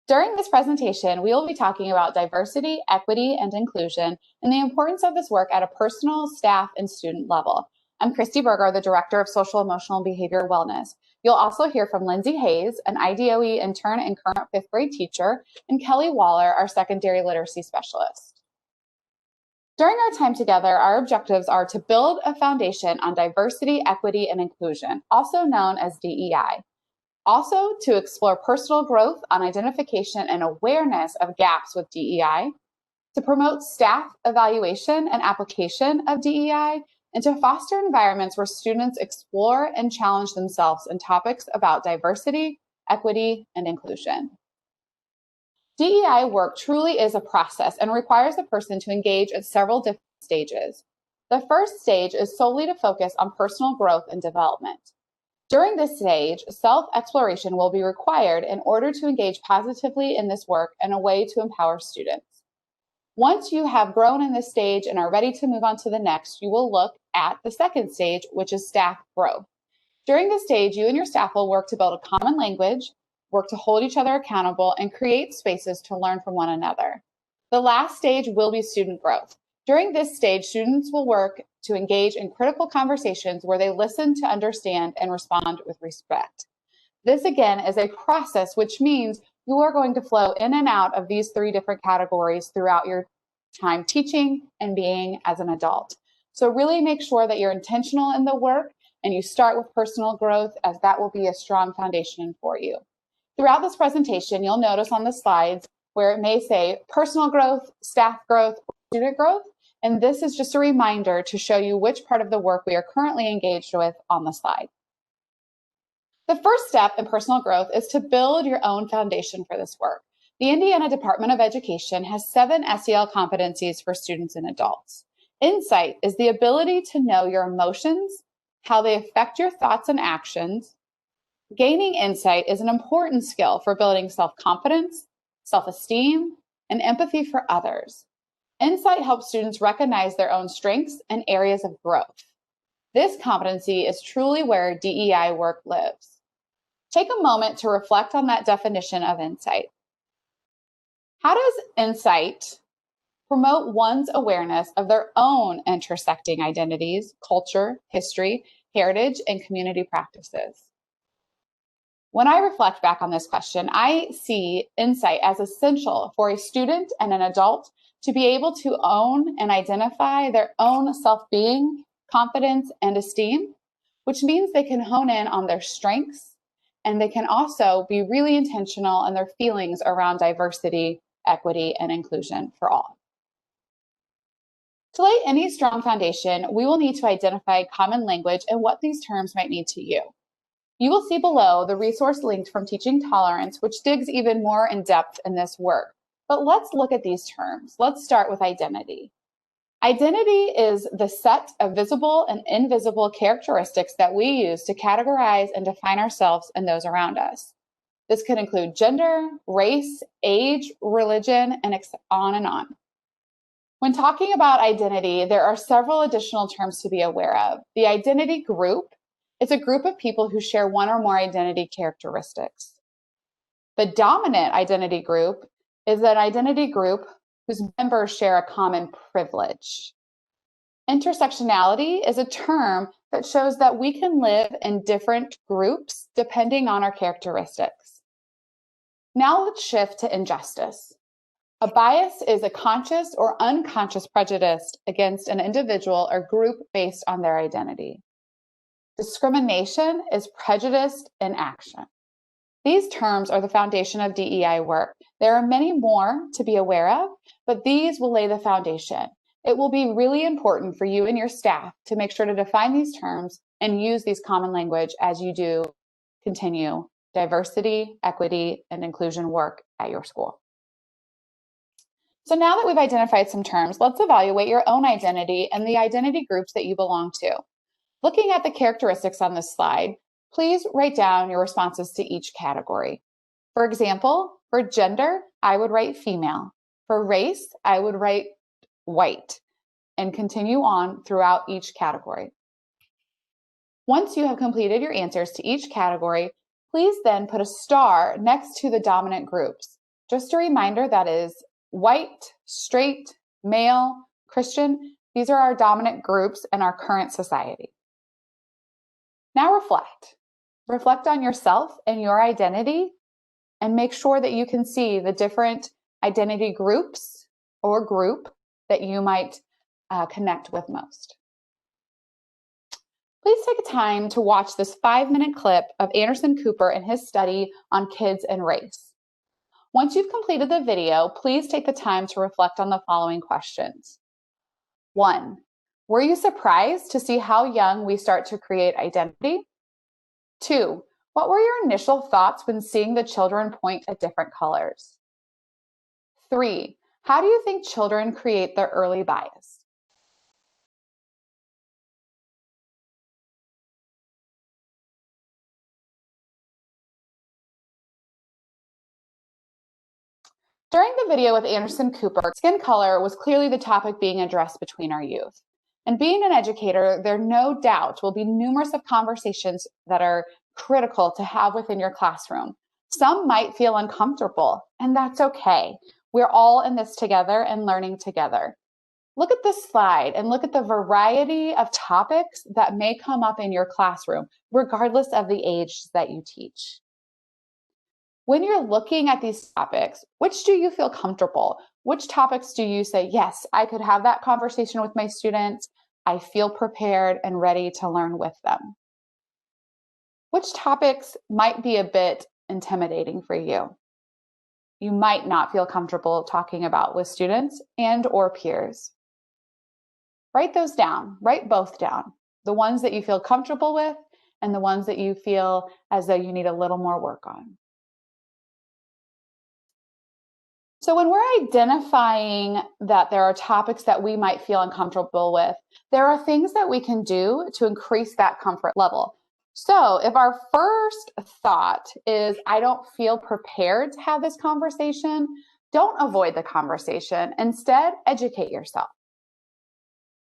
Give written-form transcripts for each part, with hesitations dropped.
During this presentation, we will be talking about diversity, equity, and inclusion, and the importance of this work at a personal, staff, and student level. I'm Christy Berger, the Director of Social, Emotional, and Behavior Wellness. You'll also hear from Lindsay Hayes, an IDOE intern and current 5th grade teacher, and Kelly Waller, our secondary literacy specialist. During our time together, our objectives are to build a foundation on diversity, equity, and inclusion, also known as DEI. Also, to explore personal growth on identification and awareness of gaps with DEI, to promote staff evaluation and application of DEI, and to foster environments where students explore and challenge themselves in topics about diversity, equity, and inclusion. DEI work truly is a process and requires a person to engage at several different stages. The first stage is solely to focus on personal growth and development. During this stage, self-exploration will be required in order to engage positively in this work and a way to empower students. Once you have grown in this stage and are ready to move on to the next, you will look at the second stage, which is staff growth. During this stage, you and your staff will work to build a common language, work to hold each other accountable, and create spaces to learn from one another. The last stage will be student growth. During this stage, students will work to engage in critical conversations where they listen to understand and respond with respect. This, again, is a process, which means you are going to flow in and out of these 3 different categories throughout your time teaching and being as an adult. So really make sure that you're intentional in the work and you start with personal growth, as that will be a strong foundation for you. Throughout this presentation, you'll notice on the slides where it may say personal growth, staff growth, or student growth. And this is just a reminder to show you which part of the work we are currently engaged with on the slide. The first step in personal growth is to build your own foundation for this work. The Indiana Department of Education has 7 SEL competencies for students and adults. Insight is the ability to know your emotions, how they affect your thoughts and actions. Gaining insight is an important skill for building self-confidence, self-esteem, and empathy for others. Insight helps students recognize their own strengths and areas of growth. This competency is truly where DEI work lives. Take a moment to reflect on that definition of insight. How does insight promote one's awareness of their own intersecting identities, culture, history, heritage, and community practices? When I reflect back on this question, I see insight as essential for a student and an adult to be able to own and identify their own self-being, confidence, and esteem, which means they can hone in on their strengths, and they can also be really intentional in their feelings around diversity, equity, and inclusion for all. To lay any strong foundation, we will need to identify common language and what these terms might mean to you. You will see below the resource linked from Teaching Tolerance, which digs even more in depth in this work. But let's look at these terms. Let's start with identity. Identity is the set of visible and invisible characteristics that we use to categorize and define ourselves and those around us. This could include gender, race, age, religion, and on and on. When talking about identity, there are several additional terms to be aware of. The identity group is a group of people who share one or more identity characteristics. The dominant identity group is an identity group whose members share a common privilege. Intersectionality is a term that shows that we can live in different groups depending on our characteristics. Now let's shift to injustice. A bias is a conscious or unconscious prejudice against an individual or group based on their identity. Discrimination is prejudice in action. These terms are the foundation of DEI work. There are many more to be aware of, but these will lay the foundation. It will be really important for you and your staff to make sure to define these terms and use these common language as you do continue diversity, equity, and inclusion work at your school. So now that we've identified some terms, let's evaluate your own identity and the identity groups that you belong to. Looking at the characteristics on this slide, please write down your responses to each category. For example, for gender, I would write female. For race, I would write white, and continue on throughout each category. Once you have completed your answers to each category, please then put a star next to the dominant groups. Just a reminder that is white, straight, male, Christian. These are our dominant groups in our current society. Now reflect. Reflect on yourself and your identity, and make sure that you can see the different identity groups or group that you might connect with most. Please take a time to watch this 5-minute clip of Anderson Cooper and his study on kids and race. Once you've completed the video, please take the time to reflect on the following questions. 1, were you surprised to see how young we start to create identity? 2, what were your initial thoughts when seeing the children point at different colors? 3, how do you think children create their early bias? During the video with Anderson Cooper, skin color was clearly the topic being addressed between our youth. And being an educator, there no doubt will be numerous of conversations that are critical to have within your classroom. Some might feel uncomfortable, and that's okay. We're all in this together and learning together. Look at this slide and look at the variety of topics that may come up in your classroom, regardless of the age that you teach. When you're looking at these topics, which do you feel comfortable? Which topics do you say, yes, I could have that conversation with my students. I feel prepared and ready to learn with them. Which topics might be a bit intimidating for you? You might not feel comfortable talking about with students and or peers. Write those down, write both down. The ones that you feel comfortable with and the ones that you feel as though you need a little more work on. So when we're identifying that there are topics that we might feel uncomfortable with, there are things that we can do to increase that comfort level. So if our first thought is, I don't feel prepared to have this conversation, don't avoid the conversation. Instead, educate yourself.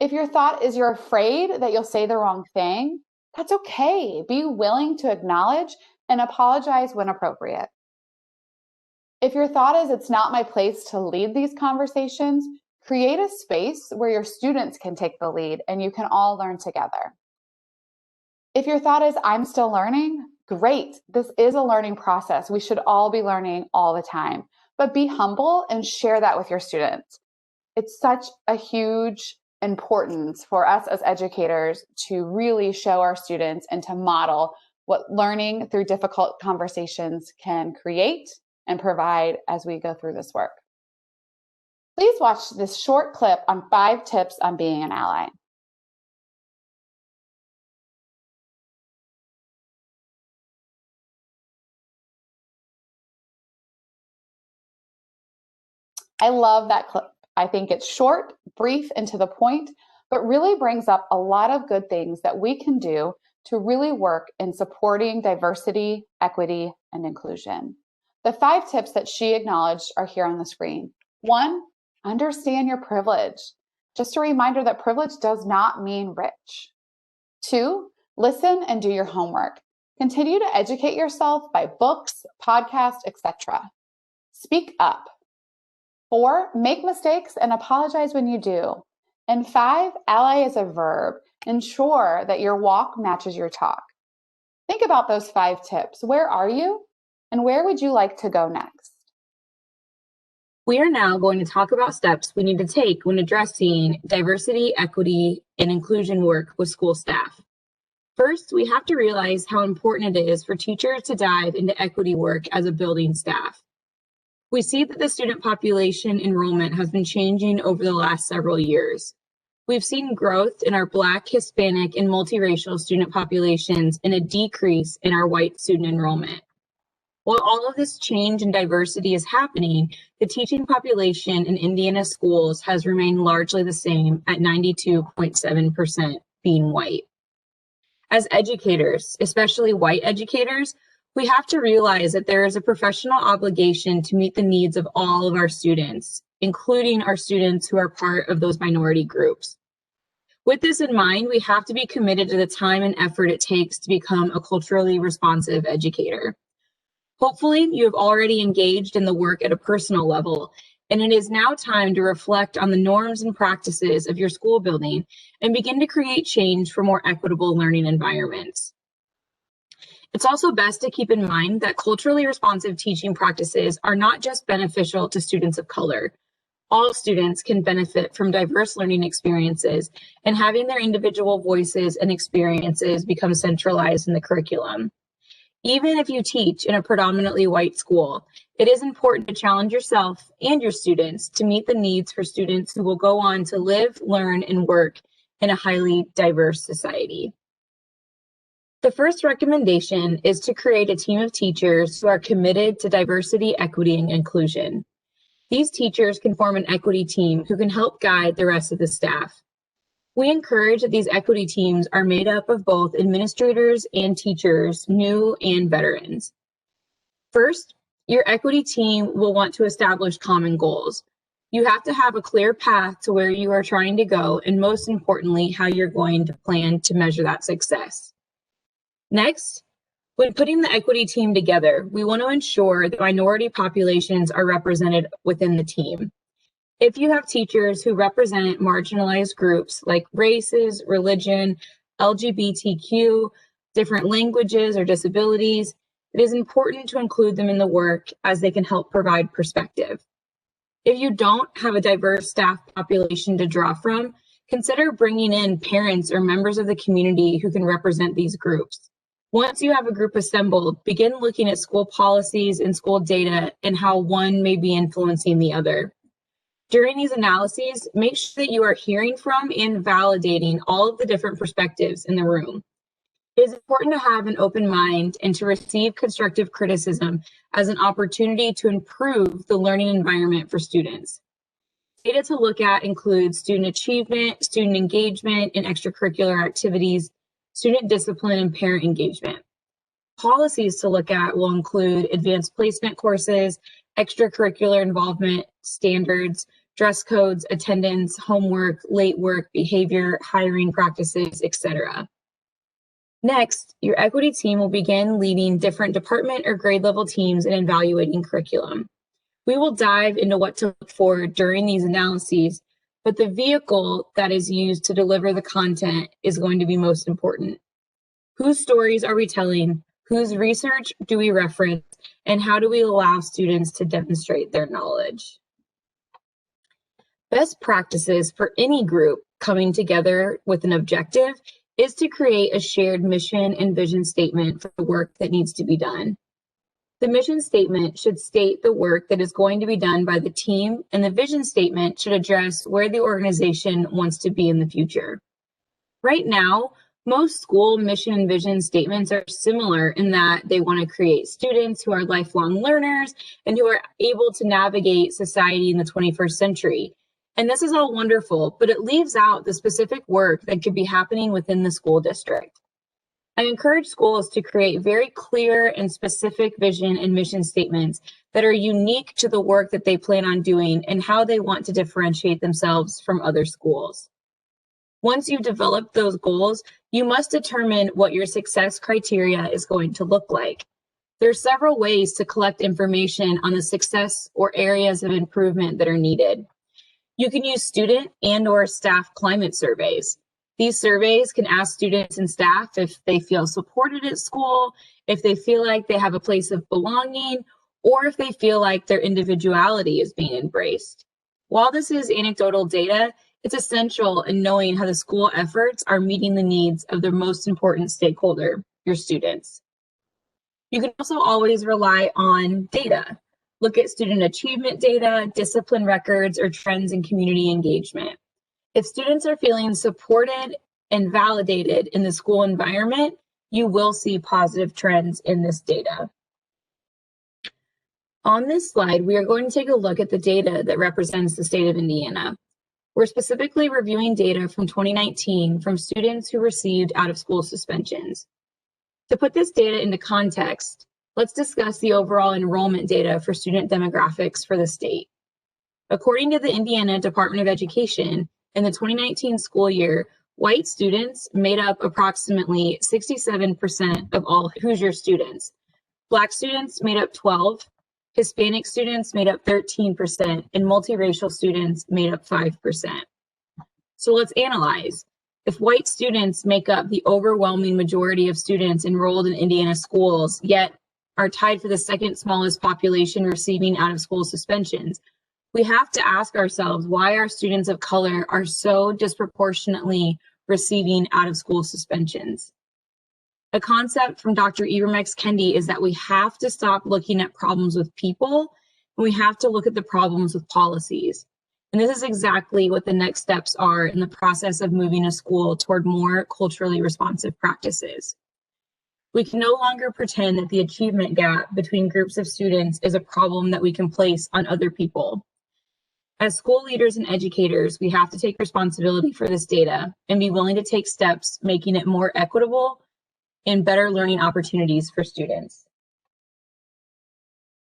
If your thought is you're afraid that you'll say the wrong thing, that's okay. Be willing to acknowledge and apologize when appropriate. If your thought is it's not my place to lead these conversations, create a space where your students can take the lead and you can all learn together. If your thought is I'm still learning, great. This is a learning process. We should all be learning all the time, but be humble and share that with your students. It's such a huge importance for us as educators to really show our students and to model what learning through difficult conversations can create and provide as we go through this work. Please watch this short clip on 5 tips on being an ally. I love that clip. I think it's short, brief, and to the point, but really brings up a lot of good things that we can do to really work in supporting diversity, equity, and inclusion. The 5 tips that she acknowledged are here on the screen. 1, understand your privilege. Just a reminder that privilege does not mean rich. 2, listen and do your homework. Continue to educate yourself by books, podcasts, etc. Speak up. 4, make mistakes and apologize when you do. And 5, ally is a verb. Ensure that your walk matches your talk. Think about those 5 tips. Where are you? And where would you like to go next? We are now going to talk about steps we need to take when addressing diversity, equity, and inclusion work with school staff. First, we have to realize how important it is for teachers to dive into equity work as a building staff. We see that the student population enrollment has been changing over the last several years. We've seen growth in our Black, Hispanic, and multiracial student populations and a decrease in our white student enrollment. While all of this change and diversity is happening, the teaching population in Indiana schools has remained largely the same at 92.7% being white. As educators, especially white educators, we have to realize that there is a professional obligation to meet the needs of all of our students, including our students who are part of those minority groups. With this in mind, we have to be committed to the time and effort it takes to become a culturally responsive educator. Hopefully, you have already engaged in the work at a personal level, and it is now time to reflect on the norms and practices of your school building and begin to create change for more equitable learning environments. It's also best to keep in mind that culturally responsive teaching practices are not just beneficial to students of color. All students can benefit from diverse learning experiences, and having their individual voices and experiences become centralized in the curriculum. Even if you teach in a predominantly white school, it is important to challenge yourself and your students to meet the needs for students who will go on to live, learn, and work in a highly diverse society. The first recommendation is to create a team of teachers who are committed to diversity, equity, and inclusion. These teachers can form an equity team who can help guide the rest of the staff. We encourage that these equity teams are made up of both administrators and teachers, new and veterans. First, your equity team will want to establish common goals. You have to have a clear path to where you are trying to go, and most importantly, how you're going to plan to measure that success. Next, when putting the equity team together, we want to ensure that minority populations are represented within the team. If you have teachers who represent marginalized groups like races, religion, LGBTQ, different languages or disabilities, it is important to include them in the work as they can help provide perspective. If you don't have a diverse staff population to draw from, consider bringing in parents or members of the community who can represent these groups. Once you have a group assembled, begin looking at school policies and school data and how one may be influencing the other. During these analyses, make sure that you are hearing from and validating all of the different perspectives in the room. It is important to have an open mind and to receive constructive criticism as an opportunity to improve the learning environment for students. Data to look at includes student achievement, student engagement in extracurricular activities, student discipline, and parent engagement. Policies to look at will include advanced placement courses, extracurricular involvement, standards, dress codes, attendance, homework, late work, behavior, hiring practices, etc. Next, your equity team will begin leading different department or grade level teams in evaluating curriculum. We will dive into what to look for during these analyses, but the vehicle that is used to deliver the content is going to be most important. Whose stories are we telling? Whose research do we reference? And how do we allow students to demonstrate their knowledge? Best practices for any group coming together with an objective is to create a shared mission and vision statement for the work that needs to be done. The mission statement should state the work that is going to be done by the team, and the vision statement should address where the organization wants to be in the future. Right now, most school mission and vision statements are similar in that they want to create students who are lifelong learners and who are able to navigate society in the 21st century. And this is all wonderful, but it leaves out the specific work that could be happening within the school district. I encourage schools to create very clear and specific vision and mission statements that are unique to the work that they plan on doing and how they want to differentiate themselves from other schools. Once you've developed those goals, you must determine what your success criteria is going to look like. There are several ways to collect information on the success or areas of improvement that are needed. You can use student and/or staff climate surveys. These surveys can ask students and staff if they feel supported at school, if they feel like they have a place of belonging, or if they feel like their individuality is being embraced. While this is anecdotal data, it's essential in knowing how the school efforts are meeting the needs of the most important stakeholder, your students. You can also always rely on data. Look at student achievement data, discipline records, or trends in community engagement. If students are feeling supported and validated in the school environment, you will see positive trends in this data. On this slide, we are going to take a look at the data that represents the state of Indiana. We're specifically reviewing data from 2019 from students who received out-of-school suspensions. To put this data into context, let's discuss the overall enrollment data for student demographics for the state. According to the Indiana Department of Education, in the 2019 school year, white students made up approximately 67% of all Hoosier students. Black students made up 12%, Hispanic students made up 13%, and multiracial students made up 5%. So let's analyze. If white students make up the overwhelming majority of students enrolled in Indiana schools, yet are tied for the second smallest population receiving out-of-school suspensions, we have to ask ourselves why our students of color are so disproportionately receiving out-of-school suspensions. A concept from Dr. Ibram X. Kendi is that we have to stop looking at problems with people, and we have to look at the problems with policies. And this is exactly what the next steps are in the process of moving a school toward more culturally responsive practices. We can no longer pretend that the achievement gap between groups of students is a problem that we can place on other people. As school leaders and educators, we have to take responsibility for this data and be willing to take steps making it more equitable and better learning opportunities for students.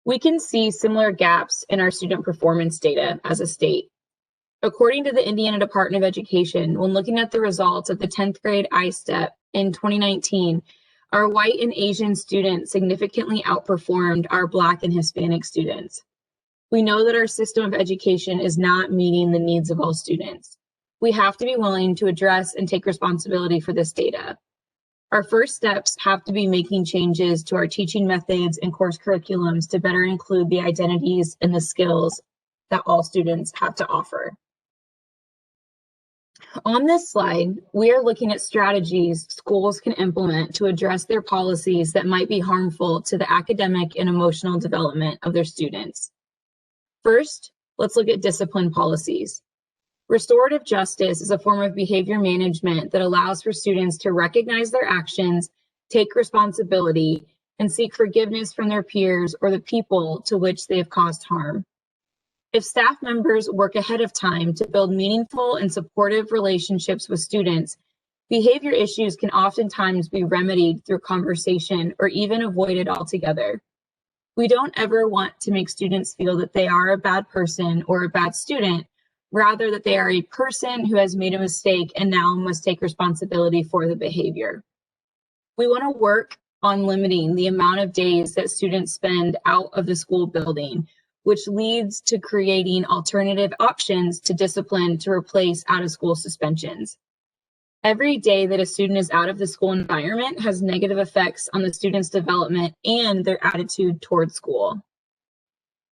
We can see similar gaps in our student performance data as a state. According to the Indiana Department of Education, when looking at the results of the 10th grade ISTEP in 2019, our white and Asian students significantly outperformed our Black and Hispanic students. We know that our system of education is not meeting the needs of all students. We have to be willing to address and take responsibility for this data. Our first steps have to be making changes to our teaching methods and course curriculums to better include the identities and the skills that all students have to offer. On this slide, we are looking at strategies schools can implement to address their policies that might be harmful to the academic and emotional development of their students. First, let's look at discipline policies. Restorative justice is a form of behavior management that allows for students to recognize their actions, take responsibility, and seek forgiveness from their peers or the people to which they have caused harm. If staff members work ahead of time to build meaningful and supportive relationships with students, behavior issues can oftentimes be remedied through conversation or even avoided altogether. We don't ever want to make students feel that they are a bad person or a bad student, rather that they are a person who has made a mistake and now must take responsibility for the behavior. We want to work on limiting the amount of days that students spend out of the school building, which leads to creating alternative options to discipline to replace out-of-school suspensions. Every day that a student is out of the school environment has negative effects on the student's development and their attitude toward school.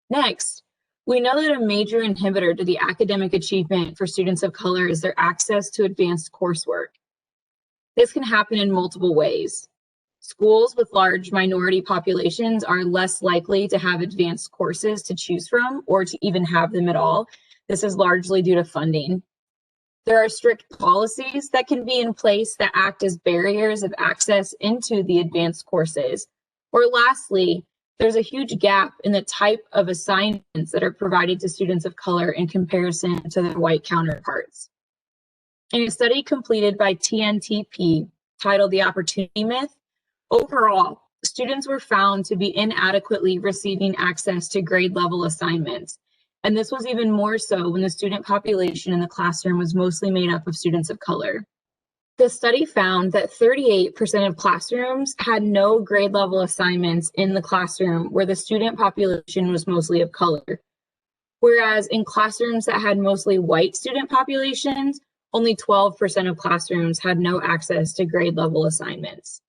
Next, we know that a major inhibitor to the academic achievement for students of color is their access to advanced coursework. This can happen in multiple ways. Schools with large minority populations are less likely to have advanced courses to choose from or to even have them at all. This is largely due to funding. There are strict policies that can be in place that act as barriers of access into the advanced courses. Or lastly, there's a huge gap in the type of assignments that are provided to students of color in comparison to their white counterparts. In a study completed by TNTP titled The Opportunity Myth, overall, students were found to be inadequately receiving access to grade level assignments. And this was even more so when the student population in the classroom was mostly made up of students of color. The study found that 38% of classrooms had no grade level assignments in the classroom where the student population was mostly of color. Whereas in classrooms that had mostly white student populations, only 12% of classrooms had no access to grade level assignments.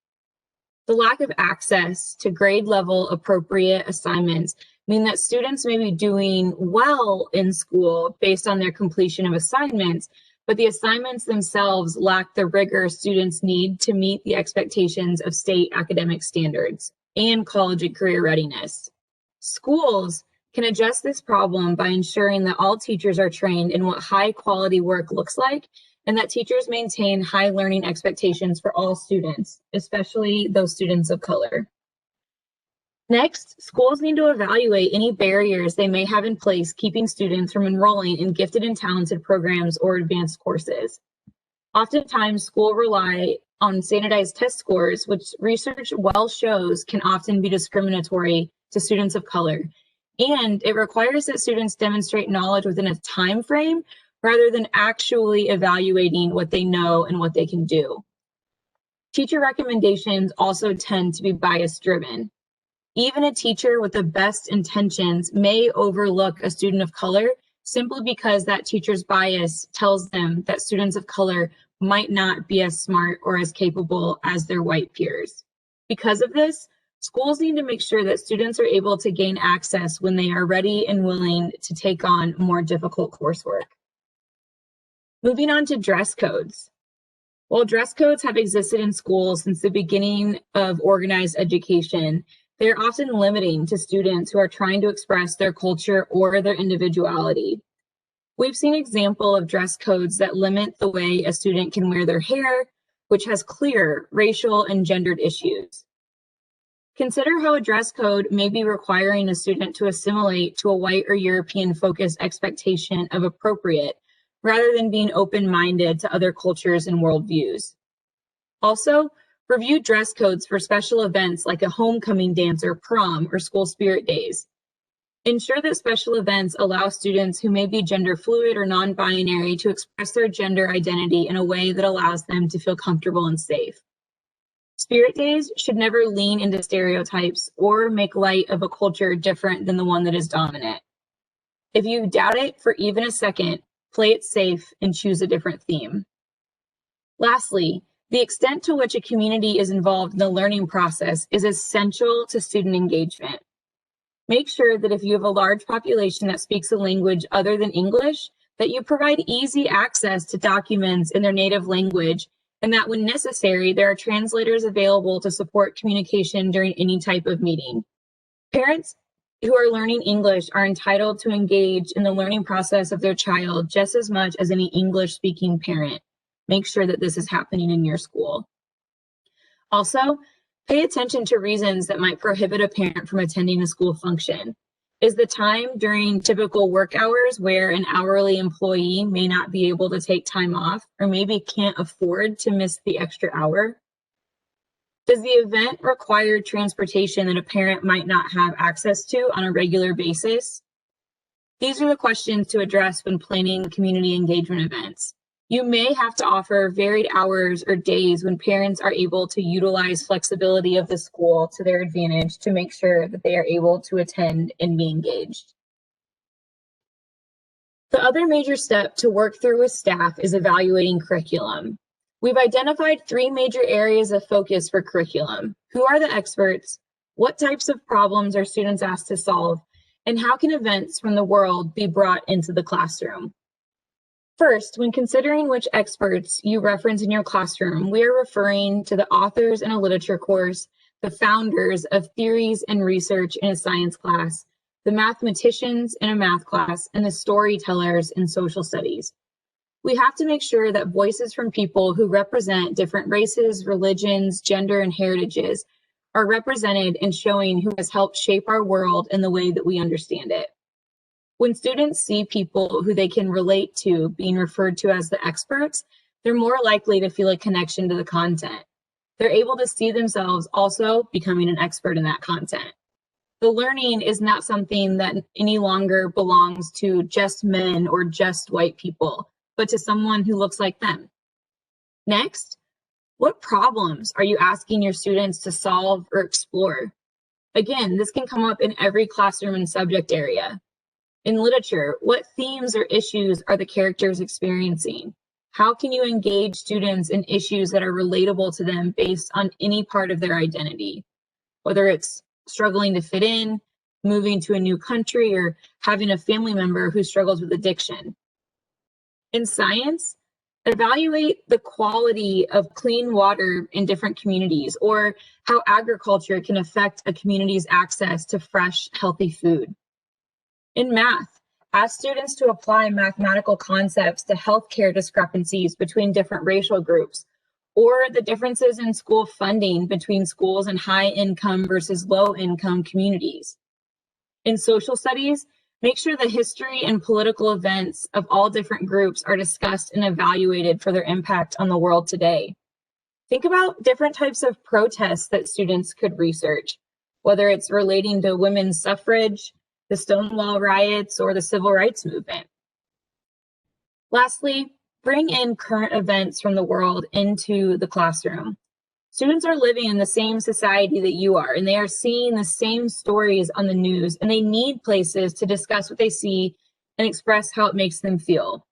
The lack of access to grade level appropriate assignments mean that students may be doing well in school based on their completion of assignments, but the assignments themselves lack the rigor students need to meet the expectations of state academic standards and college and career readiness. Schools can address this problem by ensuring that all teachers are trained in what high quality work looks like and that teachers maintain high learning expectations for all students, especially those students of color. Next, schools need to evaluate any barriers they may have in place keeping students from enrolling in gifted and talented programs or advanced courses. Oftentimes, schools rely on standardized test scores, which research well shows can often be discriminatory to students of color. And it requires that students demonstrate knowledge within a time frame rather than actually evaluating what they know and what they can do. Teacher recommendations also tend to be bias driven. Even a teacher with the best intentions may overlook a student of color simply because that teacher's bias tells them that students of color might not be as smart or as capable as their white peers. Because of this, schools need to make sure that students are able to gain access when they are ready and willing to take on more difficult coursework. Moving on to dress codes. While dress codes have existed in schools since the beginning of organized education, they are often limiting to students who are trying to express their culture or their individuality. We've seen examples of dress codes that limit the way a student can wear their hair, which has clear racial and gendered issues. Consider how a dress code may be requiring a student to assimilate to a white or European-focused expectation of appropriate, rather than being open-minded to other cultures and worldviews. Also, review dress codes for special events like a homecoming dance or prom or school spirit days. Ensure that special events allow students who may be gender fluid or non-binary to express their gender identity in a way that allows them to feel comfortable and safe. Spirit days should never lean into stereotypes or make light of a culture different than the one that is dominant. If you doubt it for even a second, play it safe and choose a different theme. Lastly, the extent to which a community is involved in the learning process is essential to student engagement. Make sure that if you have a large population that speaks a language other than English, that you provide easy access to documents in their native language, and that when necessary, there are translators available to support communication during any type of meeting. Parents who are learning English are entitled to engage in the learning process of their child just as much as any English-speaking parent. Make sure that this is happening in your school. Also, pay attention to reasons that might prohibit a parent from attending a school function. Is the time during typical work hours where an hourly employee may not be able to take time off or maybe can't afford to miss the extra hour? Does the event require transportation that a parent might not have access to on a regular basis? These are the questions to address when planning community engagement events. You may have to offer varied hours or days when parents are able to utilize flexibility of the school to their advantage to make sure that they are able to attend and be engaged. The other major step to work through with staff is evaluating curriculum. We've identified 3 major areas of focus for curriculum. Who are the experts? What types of problems are students asked to solve? And how can events from the world be brought into the classroom? First, when considering which experts you reference in your classroom, we are referring to the authors in a literature course, the founders of theories and research in a science class, the mathematicians in a math class, and the storytellers in social studies. We have to make sure that voices from people who represent different races, religions, gender, and heritages are represented and showing who has helped shape our world in the way that we understand it. When students see people who they can relate to being referred to as the experts, they're more likely to feel a connection to the content. They're able to see themselves also becoming an expert in that content. The learning is not something that any longer belongs to just men or just white people, but to someone who looks like them. Next, what problems are you asking your students to solve or explore? Again, this can come up in every classroom and subject area. In literature, what themes or issues are the characters experiencing? How can you engage students in issues that are relatable to them based on any part of their identity? Whether it's struggling to fit in, moving to a new country, or having a family member who struggles with addiction. In science, evaluate the quality of clean water in different communities, or how agriculture can affect a community's access to fresh, healthy food. In math, ask students to apply mathematical concepts to healthcare discrepancies between different racial groups, or the differences in school funding between schools in high-income versus low-income communities. In social studies, make sure the history and political events of all different groups are discussed and evaluated for their impact on the world today. Think about different types of protests that students could research, whether it's relating to women's suffrage, the Stonewall riots, or the civil rights movement. Lastly, bring in current events from the world into the classroom. Students are living in the same society that you are, and they are seeing the same stories on the news, and they need places to discuss what they see and express how it makes them feel.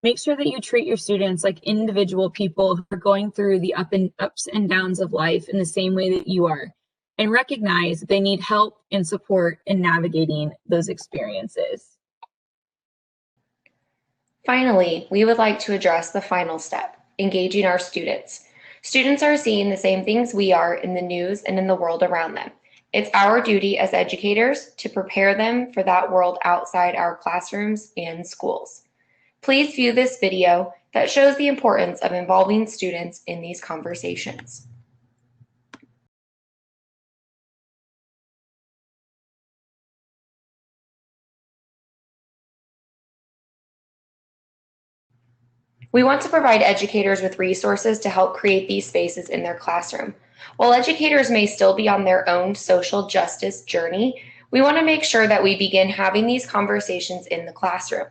Make sure that you treat your students like individual people who are going through the ups and downs of life in the same way that you are, and recognize that they need help and support in navigating those experiences. Finally, we would like to address the final step, engaging our students. Students are seeing the same things we are in the news and in the world around them. It's our duty as educators to prepare them for that world outside our classrooms and schools. Please view this video that shows the importance of involving students in these conversations. We want to provide educators with resources to help create these spaces in their classroom. While educators may still be on their own social justice journey, we want to make sure that we begin having these conversations in the classroom.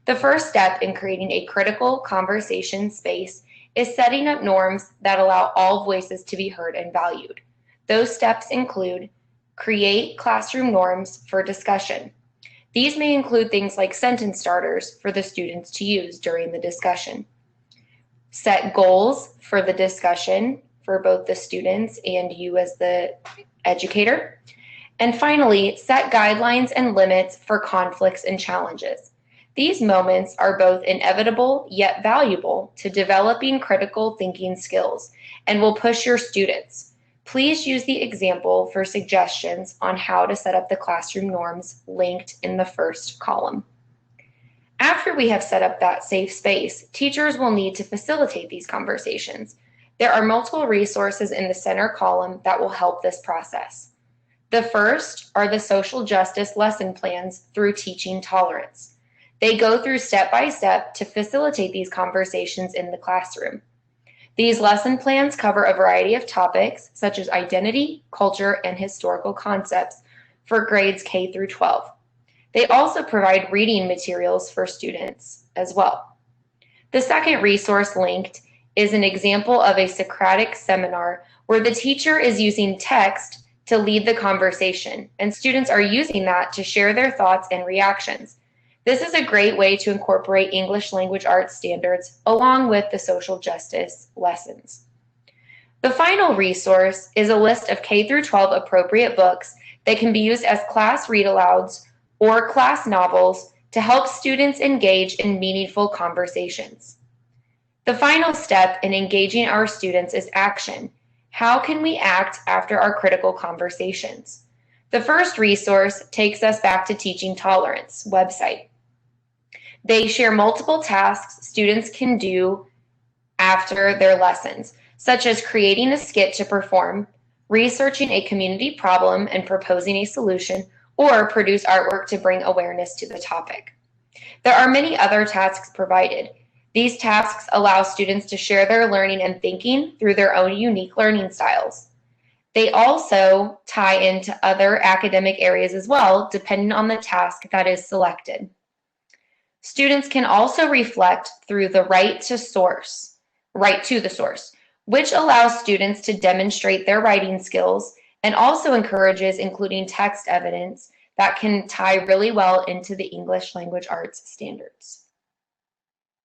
The first step in creating a critical conversation space is setting up norms that allow all voices to be heard and valued. Those steps include create classroom norms for discussion. These may include things like sentence starters for the students to use during the discussion. Set goals for the discussion for both the students and you as the educator. And finally, set guidelines and limits for conflicts and challenges. These moments are both inevitable yet valuable to developing critical thinking skills and will push your students. Please use the example for suggestions on how to set up the classroom norms linked in the first column. After we have set up that safe space, teachers will need to facilitate these conversations. There are multiple resources in the center column that will help this process. The first are the social justice lesson plans through Teaching Tolerance. They go through step by step to facilitate these conversations in the classroom. These lesson plans cover a variety of topics such as identity, culture, and historical concepts for grades K through 12. They also provide reading materials for students as well. The second resource linked is an example of a Socratic seminar where the teacher is using text to lead the conversation, and students are using that to share their thoughts and reactions. This is a great way to incorporate English language arts standards along with the social justice lessons. The final resource is a list of K through 12 appropriate books that can be used as class read-alouds or class novels to help students engage in meaningful conversations. The final step in engaging our students is action. How can we act after our critical conversations? The first resource takes us back to Teaching Tolerance website. They share multiple tasks students can do after their lessons, such as creating a skit to perform, researching a community problem and proposing a solution, or produce artwork to bring awareness to the topic. There are many other tasks provided. These tasks allow students to share their learning and thinking through their own unique learning styles. They also tie into other academic areas as well, depending on the task that is selected. Students can also reflect through the right to the source, which allows students to demonstrate their writing skills and also encourages including text evidence that can tie really well into the English language arts standards.